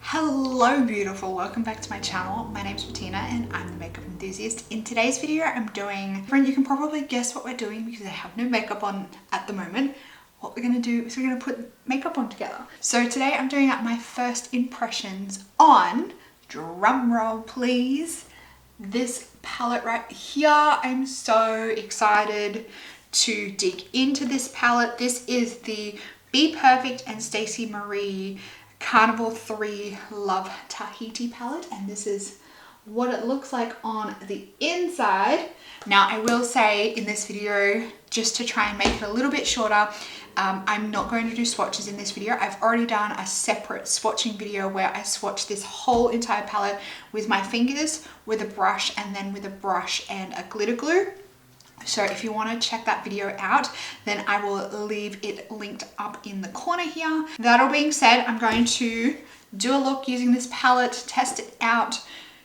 Hello beautiful, welcome back to my channel. My name's Bettina and I'm the makeup enthusiast. In today's video I'm doing, you can probably guess what we're doing because I have no makeup on at the moment. What we're going to do is we're going to put makeup on together. So today I'm doing my first impressions on, drum roll please, this palette right here. I'm so excited to dig into this palette. This is the BPerfect and Stacey Marie Carnival 3 Love Tahiti palette, and this is what it looks like on the inside. Now I will say in this video, just to try and make it a little bit shorter, I'm not going to do swatches in this video. I've already done a separate swatching video where I swatched this whole entire palette with my fingers, with a brush, and then with a brush and a glitter glue. So if you want to check that video out, then I will leave it linked up in the corner here. That all being said, I'm going to do a look using this palette, test it out,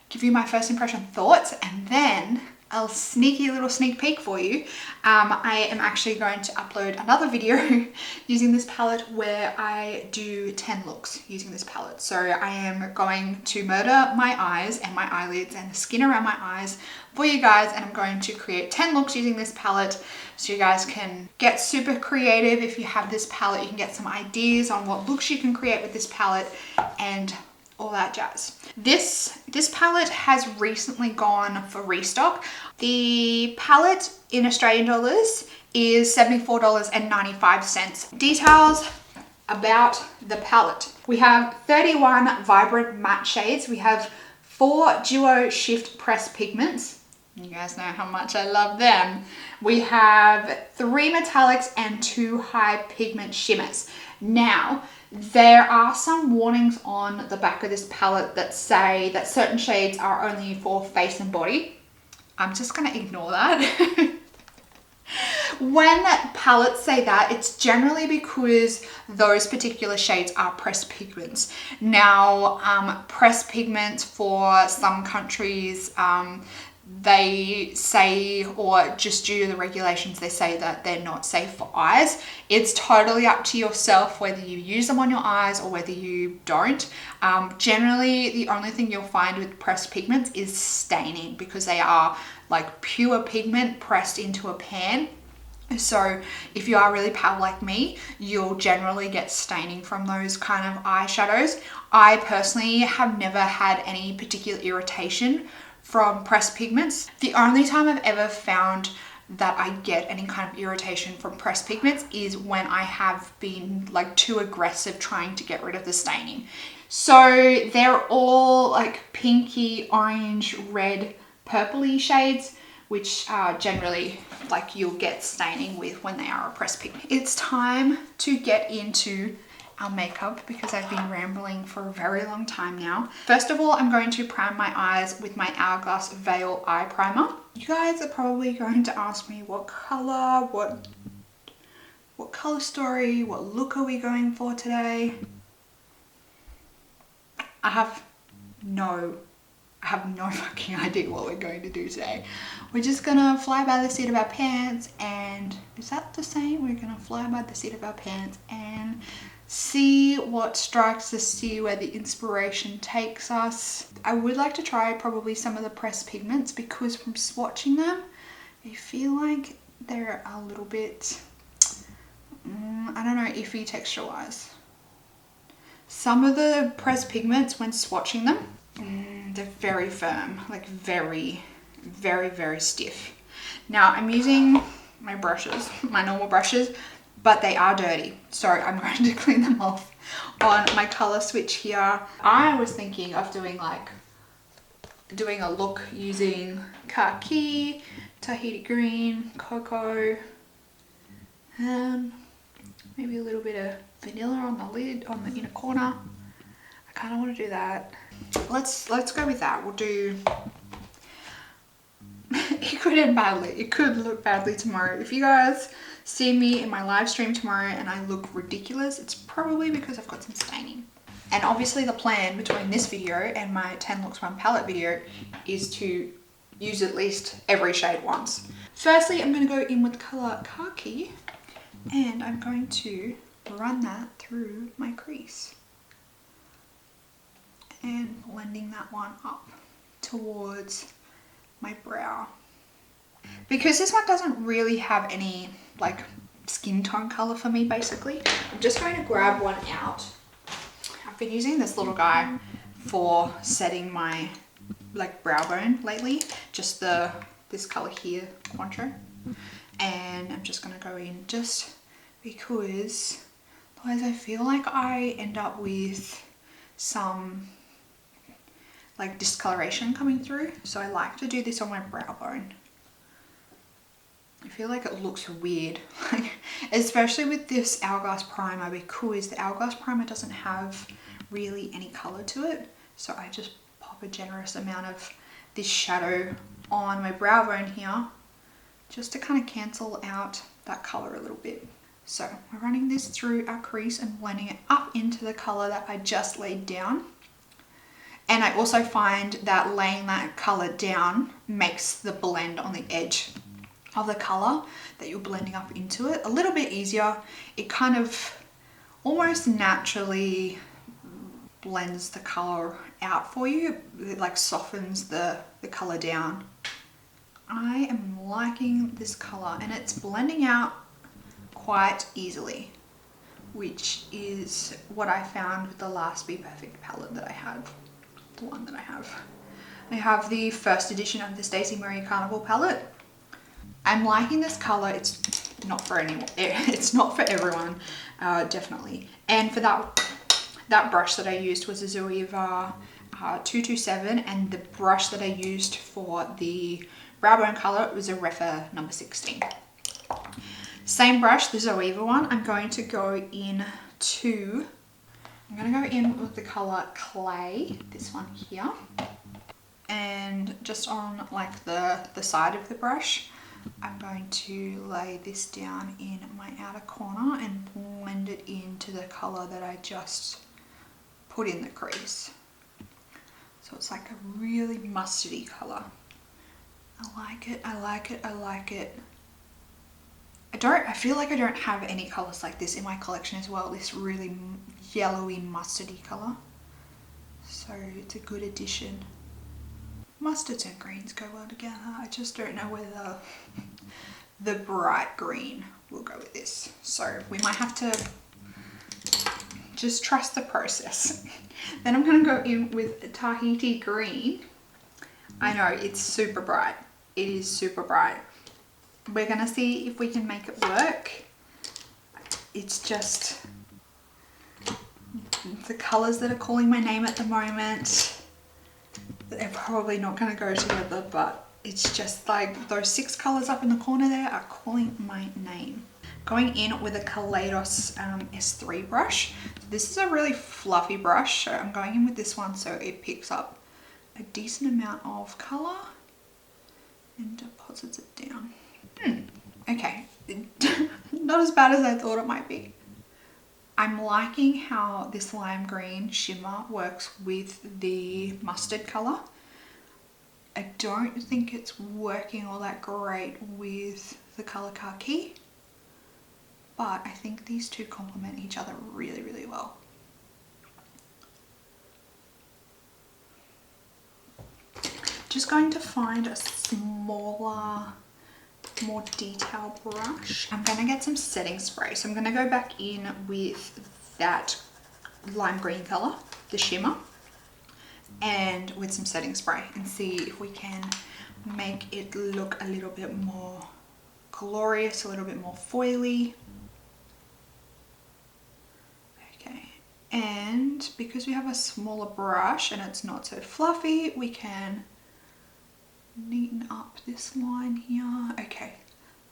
give you my first impression thoughts, and then a sneaky little sneak peek for you. I am actually going to upload another video using this palette where I do 10 looks using this palette. So I am going to murder my eyes and my eyelids and the skin around my eyes for you guys, and I'm going to create 10 looks using this palette so you guys can get super creative. If you have this palette, you can get some ideas on what looks you can create with this palette and all that jazz. This palette has recently gone for restock. The palette in Australian dollars is $74.95. Details about the palette. We have 31 vibrant matte shades. We have 4 duo shift press pigments. You guys know how much I love them. We have 3 metallics and 2 high pigment shimmers. Now, there are some warnings on the back of this palette that say that certain shades are only for face and body. I'm just going to ignore that. When palettes say that, it's generally because those particular shades are pressed pigments. Now, pressed pigments for some countries, they say, or just due to the regulations, they say that they're not safe for eyes. It's totally up to yourself whether you use them on your eyes or whether you don't. Generally, the only thing you'll find with pressed pigments is staining, because they are like pure pigment pressed into a pan. So if you are really pale like me, you'll generally get staining from those kind of eyeshadows. I personally have never had any particular irritation from pressed pigments. The only time I've ever found that I get any kind of irritation from pressed pigments is when I have been like too aggressive trying to get rid of the staining. So they're all like pinky, orange, red, purpley shades, which are generally like you'll get staining with when they are a pressed pigment. It's time to get into our makeup because I've been rambling for a very long time now. First of all, I'm going to prime my eyes with my Hourglass Veil Eye Primer. You guys are probably going to ask me what color, what color story, what look are we going for today? I have no fucking idea what we're going to do today. We're just gonna fly by the seat of our pants, and is that the same? We're gonna fly by the seat of our pants and see what strikes us, see where the inspiration takes us. I would like to try probably some of the pressed pigments because from swatching them, I feel like they're a little bit, I don't know, iffy texture wise. Some of the pressed pigments, when swatching them, they're very firm, like very, very, very stiff. Now I'm using my brushes, my normal brushes, but they are dirty, so I'm going to clean them off on my color switch here. I was thinking of doing a look using khaki, Tahiti green, cocoa, and maybe a little bit of vanilla on the lid, on the inner corner. I kind of want to do that. Let's go with that. We'll do. It could end badly. It could look badly tomorrow. If you guys see me in my live stream tomorrow and I look ridiculous, it's probably because I've got some staining. And obviously the plan between this video and my 10 looks one palette video is to use at least every shade once. Firstly, I'm going to go in with the color khaki, and I'm going to run that through my crease and blending that one up towards my brow. Because this one doesn't really have any like skin tone color for me, basically, I'm just going to grab one out. I've been using this little guy for setting my like brow bone lately, just this color here, Cointreau, and I'm just going to go in just because otherwise I feel like I end up with some like discoloration coming through, so I like to do this on my brow bone. I feel like it looks weird, especially with this Hourglass primer, because the Hourglass primer doesn't have really any color to it, so I just pop a generous amount of this shadow on my brow bone here just to kind of cancel out that color a little bit. So we're running this through our crease and blending it up into the color that I just laid down. And I also find that laying that color down makes the blend on the edge of the color that you're blending up into it a little bit easier. It kind of almost naturally blends the color out for you. It like softens the color down. I am liking this color, and it's blending out quite easily, which is what I found with the last BPerfect palette that I have. The one that I have the first edition of the Stacey Carnival palette. I'm liking this color. It's not for anyone. It's not for everyone, definitely. And for that brush that I used was a Zoeva 227, and the brush that I used for the brow bone color was a Refa number 16. Same brush, the Zoeva one. I'm going to go in with the color Clay, this one here, and just on like the side of the brush, I'm going to lay this down in my outer corner and blend it into the color that I just put in the crease. So it's like a really mustardy color. I like it, I like it, I like it. I feel like I don't have any colors like this in my collection as well, this really yellowy mustardy color. So it's a good addition. Mustards and greens go well together. I just don't know whether the bright green will go with this. So we might have to just trust the process. Then I'm going to go in with Tahiti green. I know it's super bright. It is super bright. We're going to see if we can make it work. It's just the colors that are calling my name at the moment. They're probably not going to go together, but it's just like those 6 colors up in the corner there are calling my name. Going in with a Kaleidos S3 brush. This is a really fluffy brush, so I'm going in with this one so it picks up a decent amount of color and deposits it down. Okay, not as bad as I thought it might be. I'm liking how this lime green shimmer works with the mustard color. I don't think it's working all that great with the color Khaki, but I think these two complement each other really, really well. Just going to find a smaller, more detailed brush. I'm going to get some setting spray. So I'm going to go back in with that lime green color, the shimmer, and with some setting spray and see if we can make it look a little bit more glorious, a little bit more foily. Okay, and because we have a smaller brush and it's not so fluffy, we can neaten up this line here. Okay,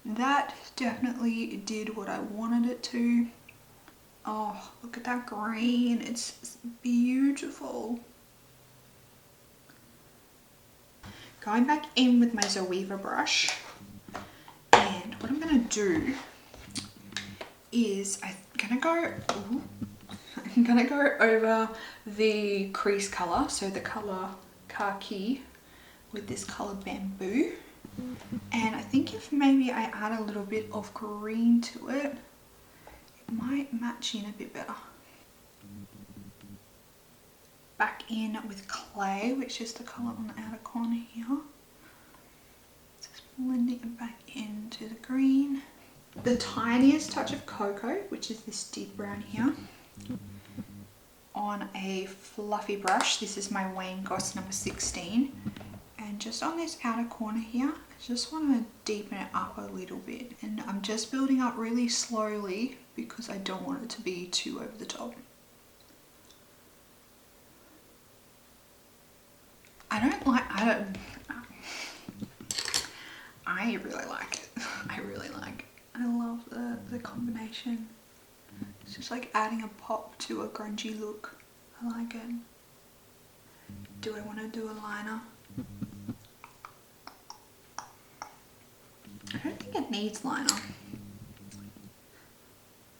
that definitely did what I wanted it to. Oh, look at that green, it's beautiful. Going back in with my Zoeva brush, and what I'm gonna do is I'm gonna go over the crease color, so the color Khaki with this color Bamboo, and I think if maybe I add a little bit of green to it, might match in a bit better. Back in with clay, which is the colour on the outer corner here. Just blending it back into the green. The tiniest touch of cocoa, which is this deep brown here, on a fluffy brush. This is my Wayne Goss number 16. And just on this outer corner here, I just want to deepen it up a little bit. And I'm just building up really slowly because I don't want it to be too over the top. I really like it. I love the combination. It's just like adding a pop to a grungy look. I like it. Do I want to do a liner? I don't think it needs liner.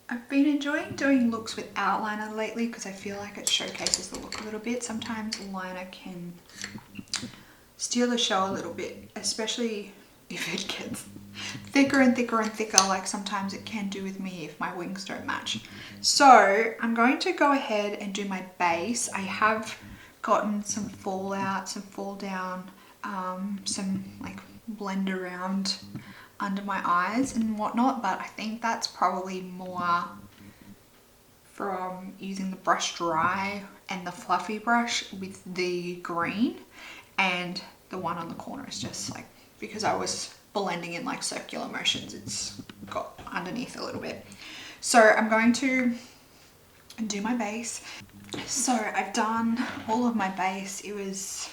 I've been enjoying doing looks without liner lately because I feel like it showcases the look a little bit. Sometimes liner can steal the show a little bit, especially if it gets thicker and thicker and thicker, like sometimes it can do with me if my wings don't match. So I'm going to go ahead and do my base. I have gotten some fallout, some fall down, some like blend around under my eyes and whatnot, but I think that's probably more from using the brush dry and the fluffy brush with the green, and the one on the corner is just like, because I was blending in like circular motions, it's got underneath a little bit. So I'm going to do my base. So I've done all of my base. It was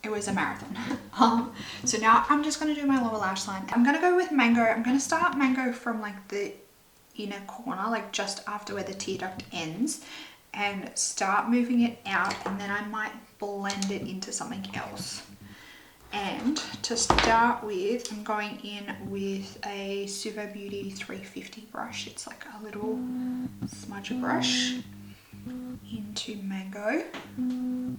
a marathon. So now I'm just going to do my lower lash line. I'm going to go with mango. I'm going to start mango from like the inner corner, like just after where the tear duct ends, and start moving it out, and then I might blend it into something else. And to start with, I'm going in with a Suvo Beauty 350 brush. It's like a little smudge brush into mango. I'm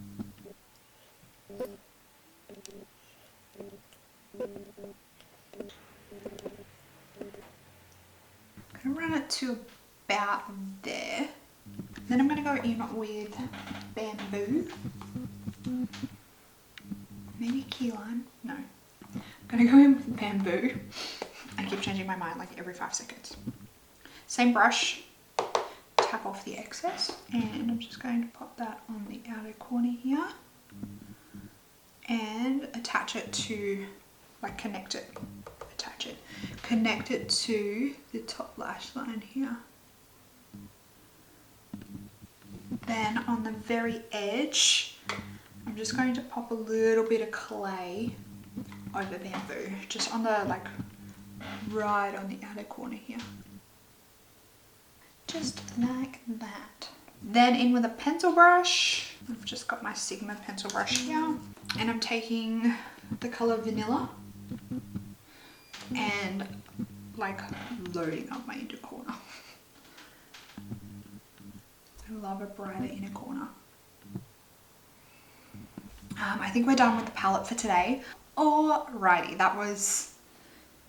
going to run it to about there. Then I'm going to go in with bamboo. Maybe key lime? No. I'm going to go in with bamboo. I keep changing my mind like every 5 seconds. Same brush. Tap off the excess. And I'm just going to pop that on the outer corner here. And attach it to, like connect it to the top lash line here. Then on the very edge, I'm just going to pop a little bit of clay over bamboo, just on the like right on the outer corner here. Just like that. Then in with a pencil brush. I've just got my Sigma pencil brush here, and I'm taking the color Vanilla and like loading up my inner corner. I love a brighter inner corner. I think we're done with the palette for today. Alrighty, that was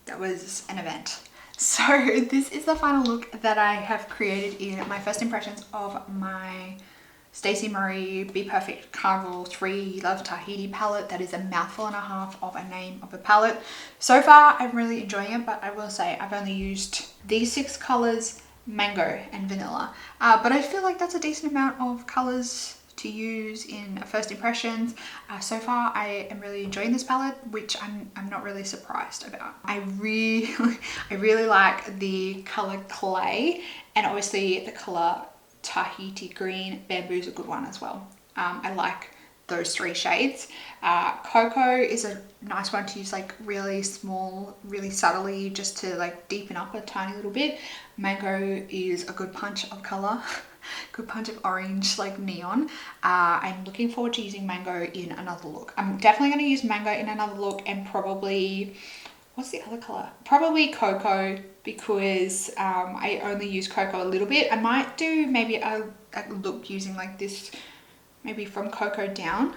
an event. So this is the final look that I have created in my first impressions of my Stacey Marie BPerfect Carnival 3 Love Tahiti palette. That is a mouthful and a half of a name of a palette. So far I'm really enjoying it, but I will say I've only used these 6 colors, mango and vanilla, but I feel like that's a decent amount of colors to use in a first impressions. So far I am really enjoying this palette, which I'm not really surprised about. I really like the color clay, and obviously the color Tahiti green. Bamboo's a good one as well. I like those 3 shades. Cocoa is a nice one to use like really small, really subtly, just to like deepen up a tiny little bit. Mango is a good punch of color. Good punch of orange, like neon. I'm looking forward to using mango in another look. I'm definitely going to use mango in another look, and probably, what's the other color? Probably cocoa, because I only use cocoa a little bit. I might do maybe a look using like this, maybe from cocoa down,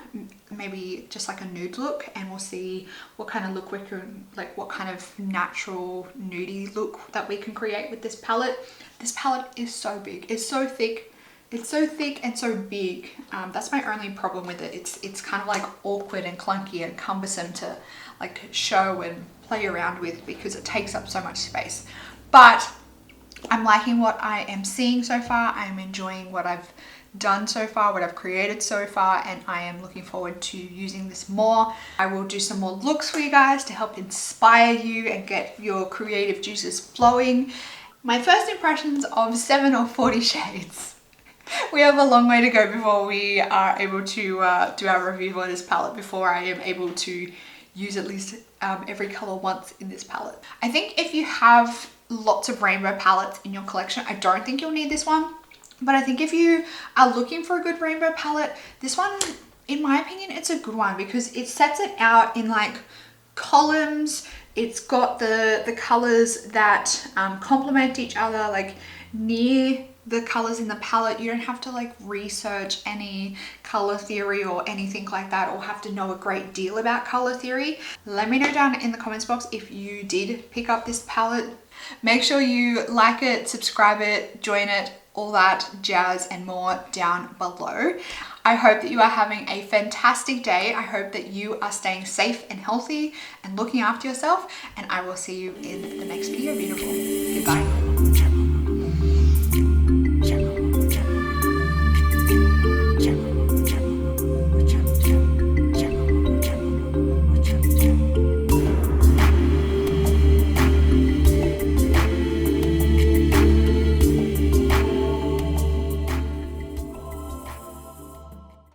maybe just like a nude look, and we'll see what kind of look we can, like what kind of natural nudie look that we can create with this palette. This palette is so big. It's so thick. It's so thick and so big. That's my only problem with it. It's kind of like awkward and clunky and cumbersome to like show and play around with because it takes up so much space. But I'm liking what I am seeing so far. I'm enjoying what I've done so far, what I've created so far, and I am looking forward to using this more. I will do some more looks for you guys to help inspire you and get your creative juices flowing. My first impressions of 7 or 40 shades. We have a long way to go before we are able to do our review for this palette, before I am able to use at least every color once in this palette. I think if you have lots of rainbow palettes in your collection, I don't think you'll need this one. But I think if you are looking for a good rainbow palette, this one, in my opinion, it's a good one because it sets it out in like columns. It's got the colors that complement each other, like near the colors in the palette. You don't have to like research any color theory or anything like that, or have to know a great deal about color theory. Let me know down in the comments box if you did pick up this palette. Make sure you like it, subscribe it, join it, all that jazz and more down below. I hope that you are having a fantastic day. I hope that you are staying safe and healthy and looking after yourself, and I will see you in the next video, beautiful. Goodbye.